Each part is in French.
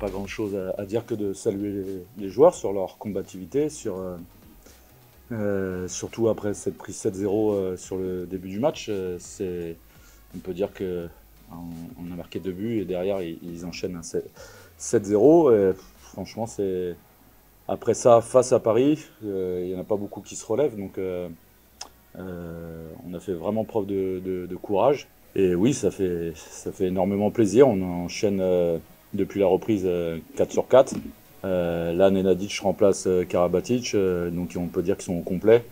pas grand-chose à dire que de saluer les joueurs sur leur combativité, surtout après cette prise 7-0 sur le début du match. On peut dire qu'on a marqué 2 buts et derrière ils enchaînent un 7-0. Franchement, après ça, face à Paris, il n'y en a pas beaucoup qui se relèvent. Donc on a fait vraiment preuve de courage. Et oui, ça fait énormément plaisir. On enchaîne depuis la reprise 4 sur 4. Là, Nenadic remplace Karabatic, donc on peut dire qu'ils sont au complet.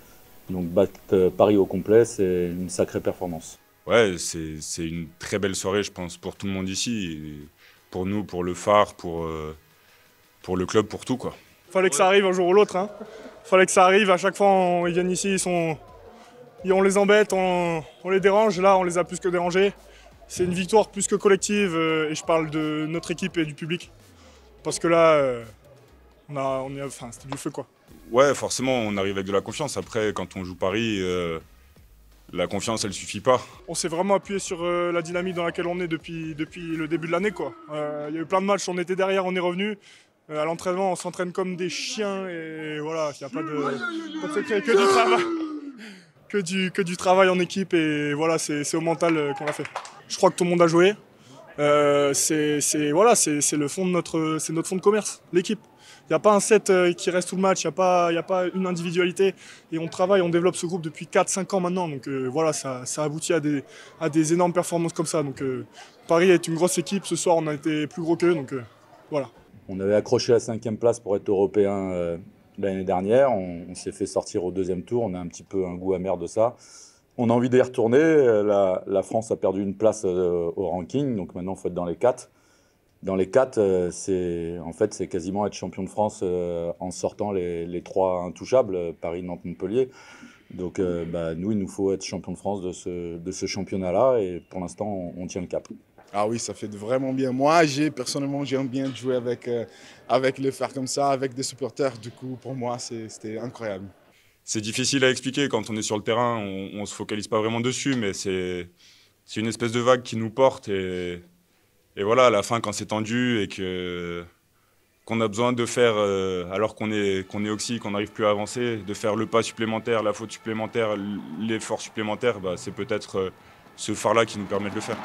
Donc battre Paris au complet, c'est une sacrée performance. Ouais, c'est une très belle soirée, je pense, pour tout le monde ici. Et pour nous, pour le phare, pour le club, pour tout, quoi. Fallait que ça arrive un jour ou l'autre. Fallait que ça arrive. À chaque fois, ils viennent ici, on les embête, on les dérange. Là, on les a plus que dérangés. C'est une victoire plus que collective et je parle de notre équipe et du public. Parce que là, c'était du feu, quoi. Ouais, forcément, on arrive avec de la confiance. Après, quand on joue Paris, la confiance, elle suffit pas. On s'est vraiment appuyé sur la dynamique dans laquelle on est depuis le début de l'année, quoi. Il y a eu plein de matchs, on était derrière, on est revenu. À l'entraînement, on s'entraîne comme des chiens et voilà, il n'y a pas de secret, que du travail. Que du travail en équipe et voilà, c'est au mental qu'on l'a fait. Je crois que tout le monde a joué. C'est le fond de notre fond de commerce, l'équipe. Il n'y a pas un set qui reste tout le match, il n'y a pas une individualité. Et on travaille, on développe ce groupe depuis 4-5 ans maintenant. Donc voilà, ça aboutit à des énormes performances comme ça. Donc Paris est une grosse équipe, ce soir on a été plus gros qu'eux, donc voilà. On avait accroché la 5e place pour être européen l'année dernière. On s'est fait sortir au 2e tour. On a un petit peu un goût amer de ça. On a envie d'y retourner. La France a perdu une place au ranking. Donc maintenant, il faut être dans les 4. Dans les 4, c'est quasiment être champion de France en sortant les 3 intouchables, Paris, Nantes, Montpellier. Donc nous, il nous faut être champion de France de ce championnat-là. Et pour l'instant, on tient le cap. Ah oui, ça fait vraiment bien. Moi, personnellement, j'aime bien jouer avec le phare comme ça, avec des supporters. Du coup, pour moi, c'était incroyable. C'est difficile à expliquer quand on est sur le terrain, on se focalise pas vraiment dessus, mais c'est une espèce de vague qui nous porte. Et voilà, à la fin, quand c'est tendu et qu'on a besoin de faire, alors qu'on est oxy, qu'on n'arrive plus à avancer, de faire le pas supplémentaire, la faute supplémentaire, l'effort supplémentaire, c'est peut-être ce phare-là qui nous permet de le faire.